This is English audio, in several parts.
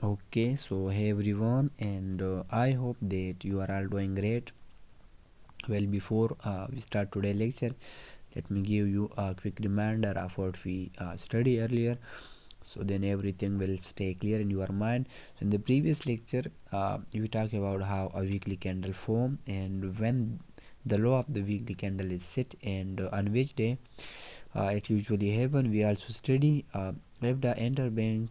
Okay, so hey everyone, and I hope that you are all doing great. Well, before we start today's lecture, let me give you a quick reminder of what we studied earlier, so then everything will stay clear in your mind. So in the previous lecture, we talked about how a weekly candle form and when the law of the weekly candle is set and on which day it usually happen. We also study if the interbank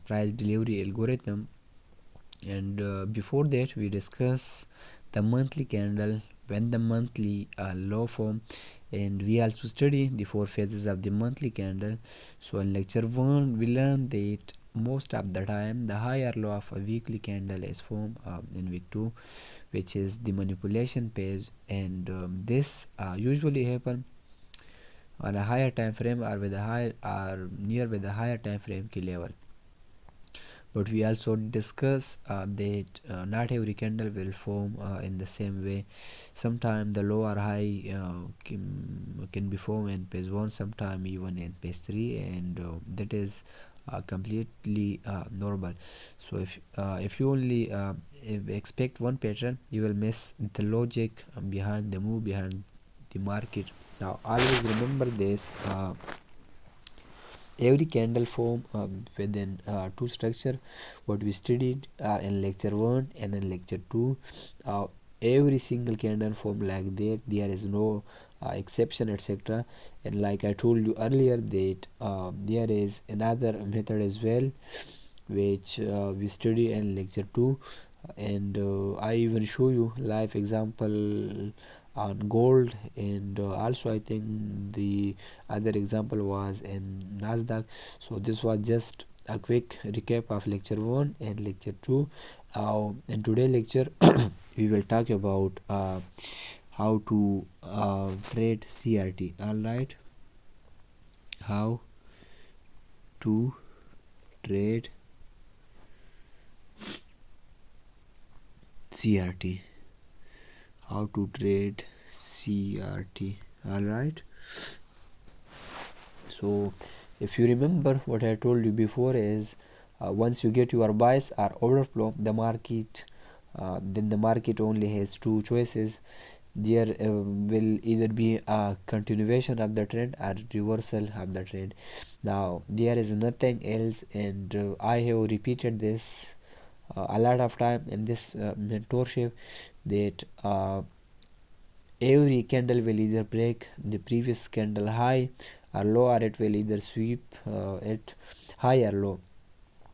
price delivery algorithm, and before that we discuss the monthly candle when the monthly law form, and we also study the four phases of the monthly candle. So in lecture 1 we learned that most of the time the higher low of a weekly candle is formed in week 2, which is the manipulation phase, and this usually happen on a higher time frame or with a higher or near with a higher time frame key level. But we also discuss that not every candle will form in the same way. Sometimes the low or high can be formed in page 1, sometimes even in page 3, and that is completely normal. So if you only expect one pattern, you will miss the logic behind the move behind the market. Now always remember this. Every candle form within two structure what we studied in lecture 1 and in lecture 2. Every single candle form like that, there is no exception, etc. And like I told you earlier that there is another method as well which we study in lecture 2, and I even show you live example on gold, and also I think the other example was in Nasdaq. So this was just a quick recap of lecture 1 and lecture 2. In today's lecture we will talk about how to trade CRT. Alright, how to trade CRT. How to trade CRT. Alright, so if you remember what I told you before is once you get your bias or order flow, the market then the market only has two choices. There will either be a continuation of the trend or reversal of the trend. Now there is nothing else, and I have repeated this a lot of time in this mentorship that every candle will either break the previous candle high or low, or it will either sweep it high or low.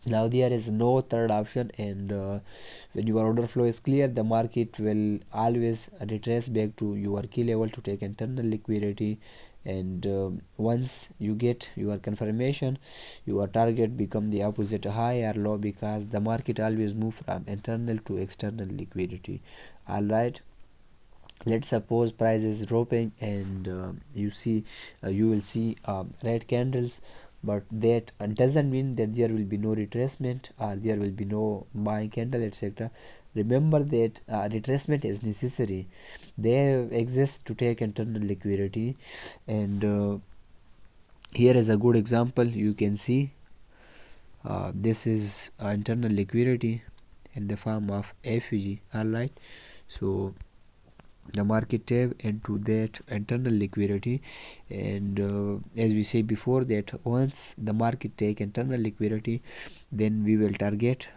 Now there is no third option, and when your order flow is clear, the market will always retrace back to your key level to take internal liquidity. And once you get your confirmation, your target become the opposite high or low, because the market always move from internal to external liquidity. All right, let's suppose price is dropping, and you will see red candles, but that doesn't mean that there will be no retracement or there will be no buying candle, etc. Remember that retracement is necessary. They exist to take internal liquidity, and here is a good example. You can see this is internal liquidity in the form of FEG. Alright, so the market tap into that internal liquidity, and as we say before that once the market take internal liquidity, then we will target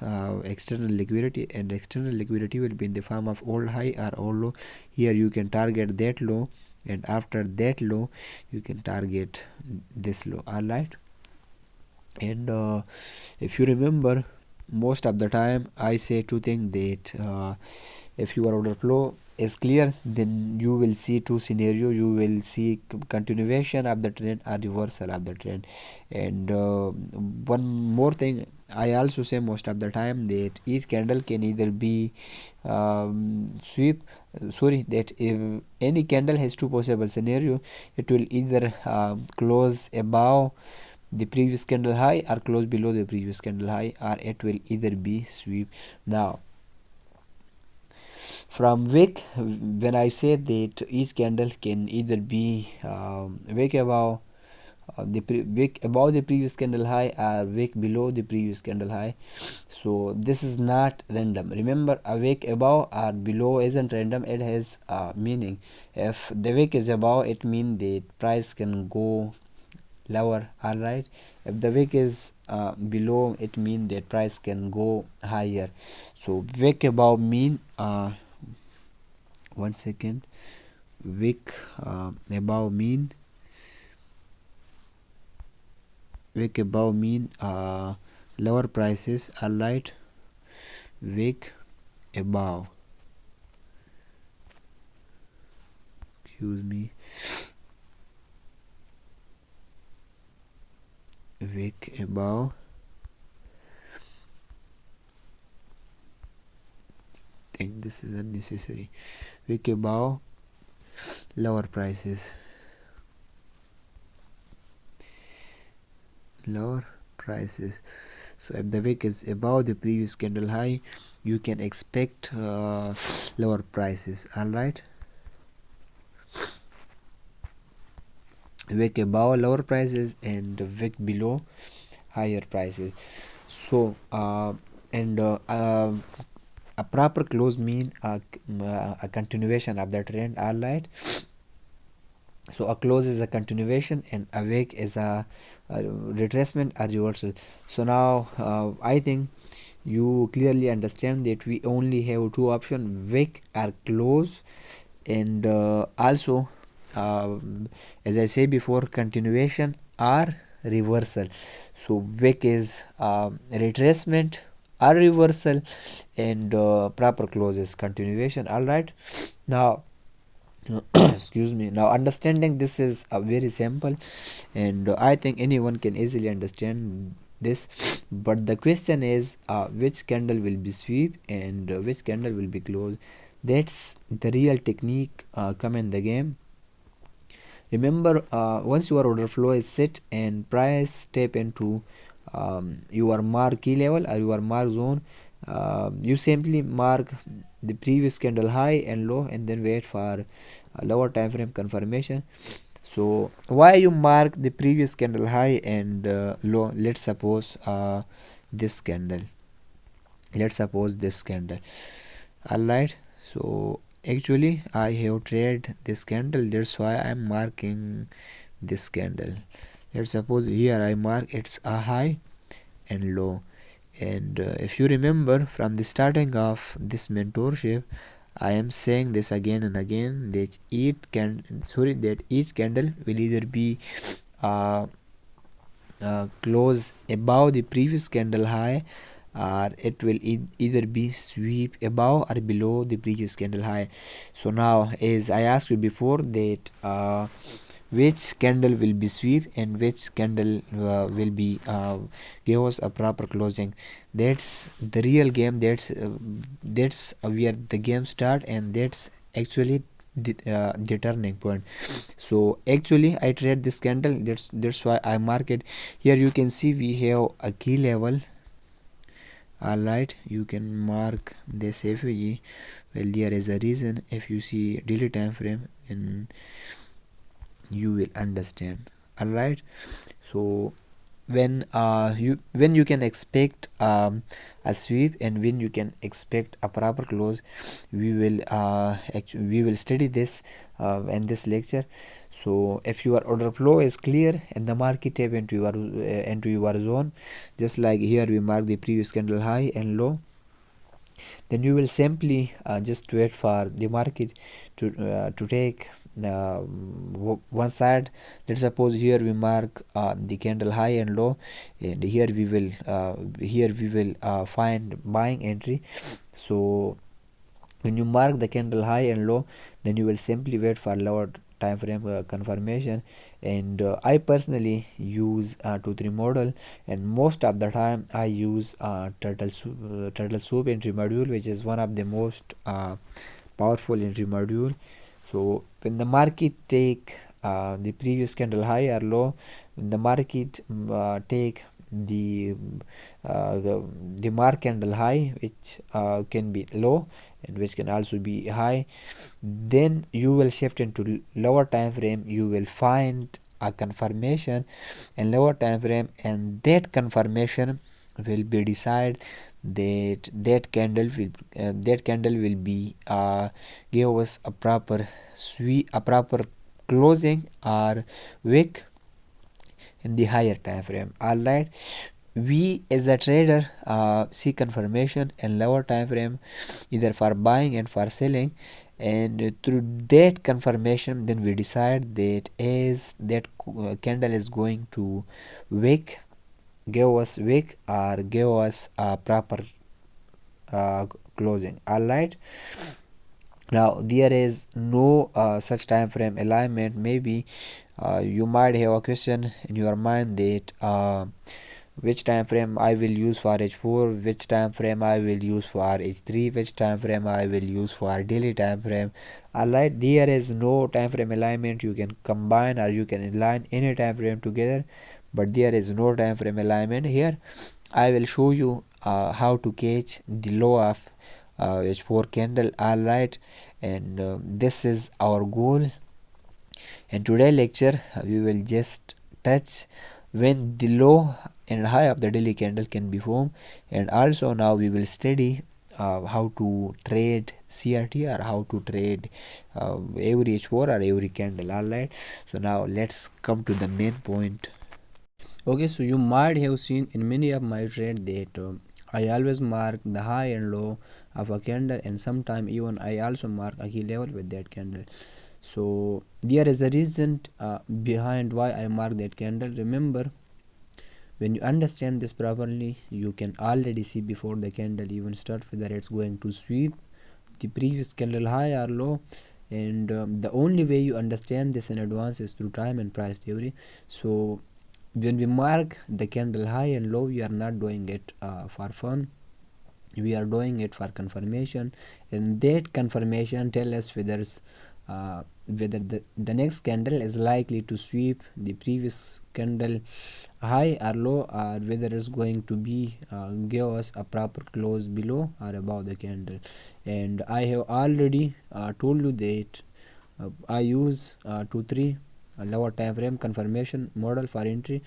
external liquidity, and external liquidity will be in the form of all high or all low. Here you can target that low, and after that low you can target this low. Alright, and if you remember, most of the time I say two things that if your order flow is clear, then you will see two scenario. You will see continuation of the trend or reversal of the trend. And one more thing, I also say most of the time that each candle can either be sweep sorry that if any candle has two possible scenario, it will either close above the previous candle high or close below the previous candle high, or it will either be sweep. Now from wick, when I say that each candle can either be wick above wick above the previous candle high or wick below the previous candle high. So this is not random. Remember, a wick above or below isn't random, it has meaning. If the wick is above, it means the price can go lower. All right, if the wick is below, it means that price can go higher. So wick above mean 1 second, wick above mean lower prices. All right, wick above, excuse me, wick above, think this is unnecessary, wick above lower prices, lower prices. So if the wick is above the previous candle high, you can expect lower prices. All right, wick above lower prices and wick below higher prices. So a proper close mean a continuation of the trend. All right, so a close is a continuation and a wick is a retracement or reversal. So now I think you clearly understand that we only have two options, wick or close. And also as I said before, continuation or reversal. So wick is retracement or reversal, and proper close is continuation. All right, now excuse me, now understanding this is very simple, and I think anyone can easily understand this. But the question is which candle will be sweep and which candle will be close. That's the real technique come in the game. Remember, once your order flow is set and price step into your mark key level or your mark zone, you simply mark the previous candle high and low and then wait for a lower time frame confirmation. So why you mark the previous candle high and low? Let's suppose this candle, all right. So actually I have traded this candle, that's why I'm marking this candle. Let's suppose here I mark it's a high and low. And if you remember from the starting of this mentorship, I am saying this again and again, that each candle will either be close above the previous candle high, or it will either be sweep above or below the previous candle high. So now, as I asked you before, that which candle will be sweep and which candle will be give us a proper closing. That's the real game. That's where the game start, and that's actually the turning point. So actually I trade this candle, that's why I mark it. Here you can see we have a key level. All right, you can mark this FG. Well, there is a reason. If you see daily time frame, then you will understand. All right, so when you can expect a sweep and when you can expect a proper close, we will study this in this lecture. So if your order flow is clear and the market tap into your zone, just like here we mark the previous candle high and low, then you will simply just wait for the market to take one side. Let's suppose here we mark the candle high and low, and here we will find buying entry. So when you mark the candle high and low, then you will simply wait for lower time frame confirmation. And I personally use 2-3 model, and most of the time I use turtle soup entry module, which is one of the most powerful entry module. So when the market take the previous candle high or low, when the market take the mark candle high, which can be low and which can also be high, then you will shift into lower time frame. You will find a confirmation in lower time frame, and that confirmation will be decide that candle will be give us a proper closing or wick in the higher time frame. Alright, we as a trader see confirmation in lower time frame either for buying and for selling, and through that confirmation then we decide that as that candle is going to wick, give us wick or give us a proper uh, closing. Alright, now there is no such time frame alignment. Maybe you might have a question in your mind that which time frame I will use for H4, which time frame I will use for H3, which time frame I will use for daily time frame. Alright, there is no time frame alignment. You can combine or you can align any time frame together, but there is no time frame alignment here. I will show you how to catch the low of H4 candle. Alright, and this is our goal. In today's lecture we will just touch when the low and high of the daily candle can be formed, and also now we will study how to trade CRT or how to trade every H4 or every candle. Alright, so now let's come to the main point. Okay, so you might have seen in many of my trades that I always mark the high and low of a candle, and sometimes even I also mark a key level with that candle. So there is a reason behind why I mark that candle. Remember, when you understand this properly, you can already see before the candle even start whether it's going to sweep the previous candle high or low, and the only way you understand this in advance is through time and price theory. So when we mark the candle high and low, we are not doing it for fun, we are doing it for confirmation, and that confirmation tell us whether the next candle is likely to sweep the previous candle high or low, or whether it's going to be give us a proper close below or above the candle. And I have already told you that I use 2-3 lower time frame confirmation model for entry,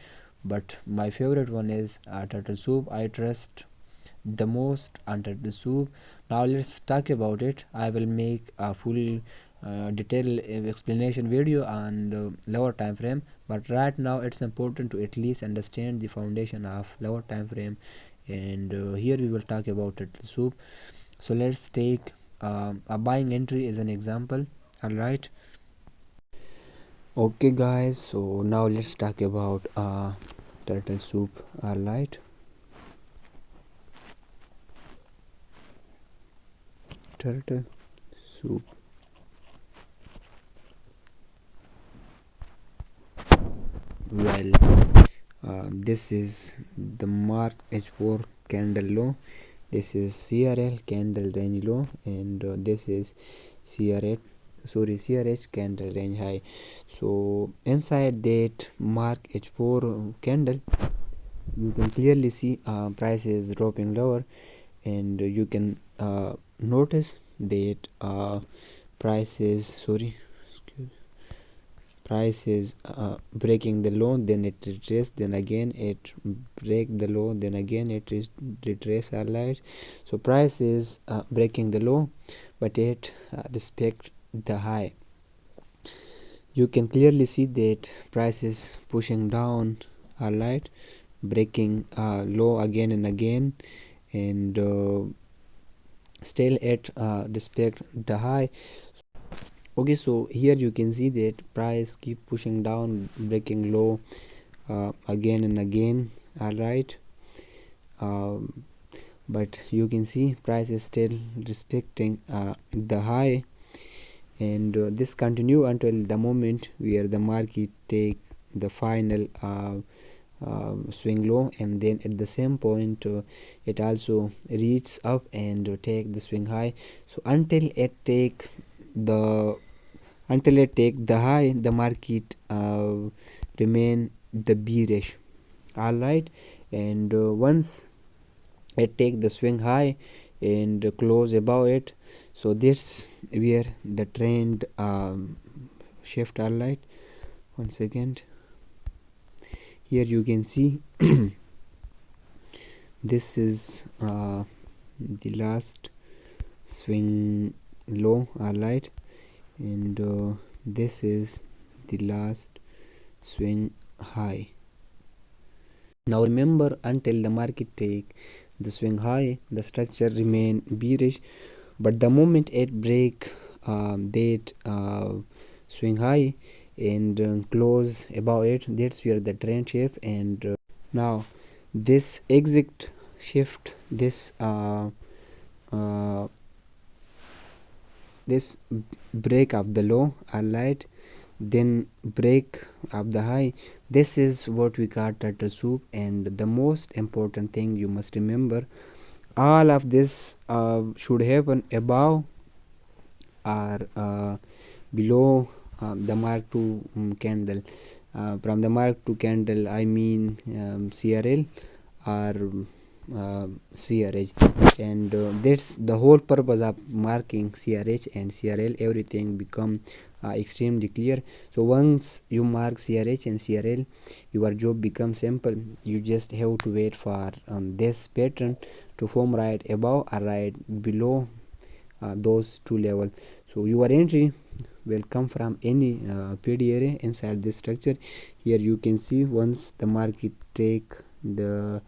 but my favorite one is turtle soup. I trust the most on turtle soup. Now let's talk about it. I will make a full detailed explanation video on lower time frame, but right now it's important to at least understand the foundation of lower time frame, and here we will talk about turtle soup. So let's take a buying entry as an example. Alright, okay guys, so now let's talk about turtle soup. Alright, turtle soup. Well, this is the mark H4 candle low, this is CRL candle range low, and this is CRH candle range high. So inside that mark H4 candle, you can clearly see price is dropping lower, and you can notice that price is breaking the low, then it retrace, then again it break the low, then again it retrace. Alright, so price is breaking the low, but it respect the high. You can clearly see that price is pushing down. Alright, breaking low again and again, and still it respect the high. Okay, so here you can see that price keep pushing down, breaking low again and again. Alright, but you can see price is still respecting the high, and this continue until the moment where the market take the final swing low, and then at the same point it also reach up and take the swing high. So until it take the high, the market remain the bearish. Alright, and once it take the swing high and close above it, so this where the trend shift. Alright, one second. Here you can see this is the last swing low, alright, and this is the last swing high. Now remember, until the market take the swing high, the structure remain bearish, but the moment it break that swing high and close above it, that's where the trend shift. And now this exit shift, this this break of the low, alright, then break of the high, this is what we call turtle soup. And the most important thing you must remember, all of this should happen above or below the mark 2 candle. From the mark 2 candle I mean CRL or CRH, and that's the whole purpose of marking CRH and CRL. Everything become extremely clear. So once you mark CRH and CRL, your job becomes simple. You just have to wait for this pattern to form right above or right below those two levels. So your entry will come from any PD area inside this structure. Here you can see, once the market take the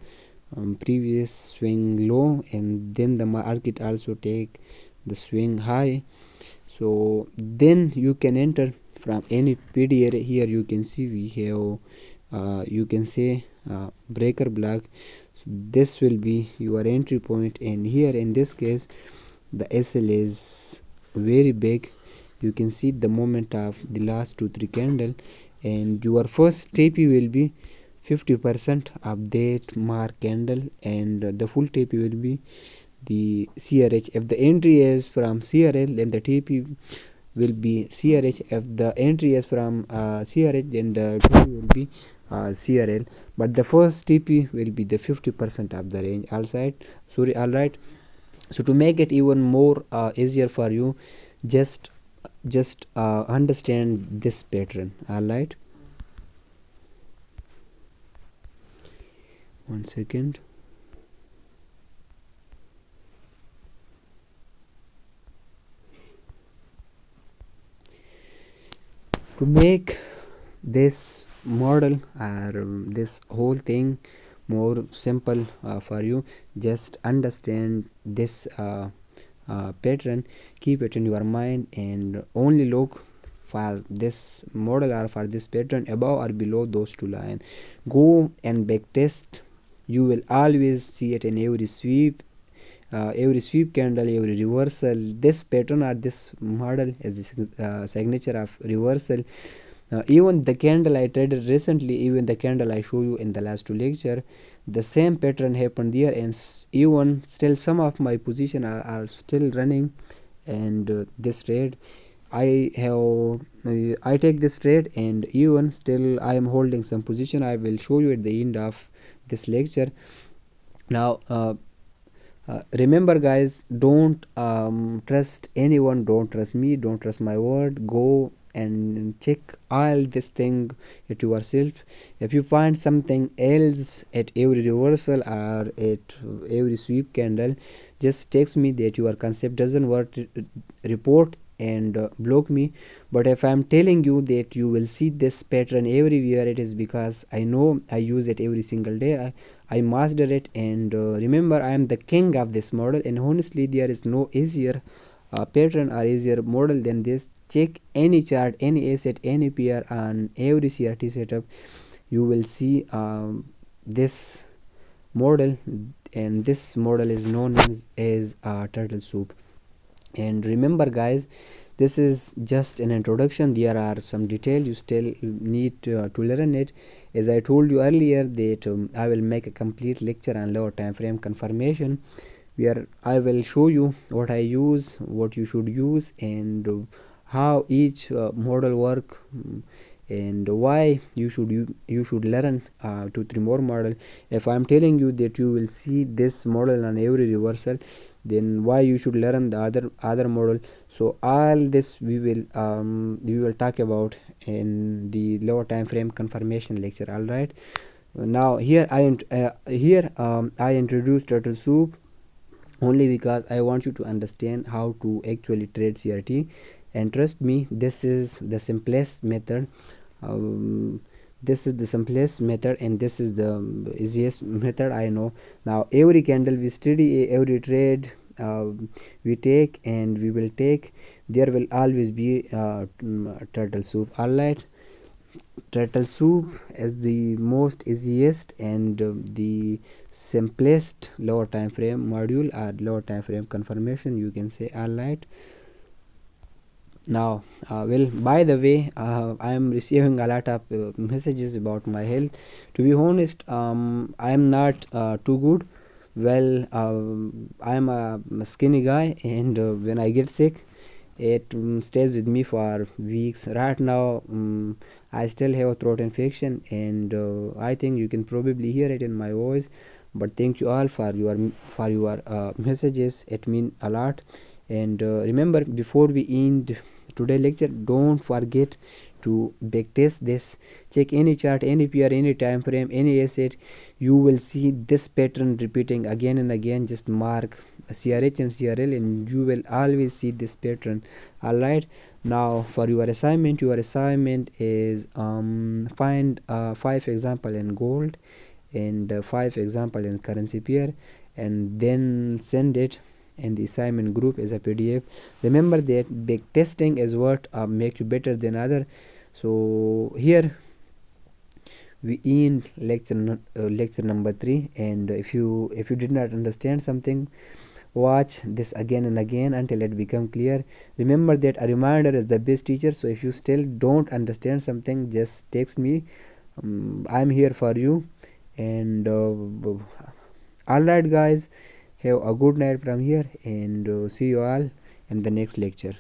previous swing low, and then the market also take the swing high, so then you can enter from any PD area. Here you can see we have you can say breaker block. So this will be your entry point, and here in this case the SL is very big. You can see the moment of the last 2-3 candle, and your first TP will be 50% of that mark candle, and the full TP will be the CRH. If the entry is from CRL, then the TP will be CRH. If the entry is from CRH, then the TP will be CRL. But the first TP will be the 50% of the range. Alright. So to make it even more easier for you, just understand this pattern. Alright, one second. To make this model or this whole thing more simple for you, just understand this pattern, keep it in your mind, and only look for this model or for this pattern above or below those two lines. Go and back test. You will always see it in every sweep candle, every reversal. This pattern or this model is the signature of reversal. Even the candle I traded recently, even the candle I show you in the last two lecture, the same pattern happened there, and even still some of my position are still running. And this trade I take this trade, and even still I am holding some position. I will show you at the end of this lecture. Now remember guys, don't trust anyone, don't trust me, don't trust my word. Go and check all this thing at yourself. If you find something else at every reversal or at every sweep candle, just text me that your concept doesn't work, report and block me. But if I'm telling you that you will see this pattern everywhere, it is because I know, I use it every single day. I master it, and remember, I am the king of this model, and honestly there is no easier pattern or easier model than this. Check any chart, any asset, any pair on every CRT setup. You will see this model, and this model is known as turtle soup. And remember guys, this is just an introduction. There are some details you still need to learn it. As I told you earlier that I will make a complete lecture on lower time frame confirmation, where I will show you what I use, what you should use, and how each model work, and why you should learn 2-3 more model. If I'm telling you that you will see this model on every reversal, then why you should learn the other model. So all this we will talk about in the lower time frame confirmation lecture. All right, Now I introduced turtle soup only because I want you to understand how to actually trade CRT. And trust me, this is the simplest method. um, this is the simplest method, and this is the easiest method I know. Now every candle we study, every trade we take and we will take, there will always be turtle soup. Alright, turtle soup is the most easiest and the simplest lower time frame module or lower time frame confirmation, you can say. Alright, now well, by the way, I am receiving a lot of messages about my health. To be honest, I am not too good. Well, I am a skinny guy, and when I get sick, it stays with me for weeks. Right now, I still have a throat infection, and I think you can probably hear it in my voice. But thank you all for your messages. It means a lot. And remember, before we end today lecture, don't forget to backtest this. Check any chart, any peer, any time frame, any asset. You will see this pattern repeating again and again. Just mark CRH and CRL, and you will always see this pattern. All right, now for your assignment is find 5 example in gold and 5 example in currency pair, and then send it in the assignment group as a PDF. Remember that big testing is what make you better than other. So here we end lecture number 3, and if you did not understand something, watch this again and again until it become clear. Remember that a reminder is the best teacher. So if you still don't understand something, just text me. I'm here for you. And all right, guys, have a good night from here, and see you all in the next lecture.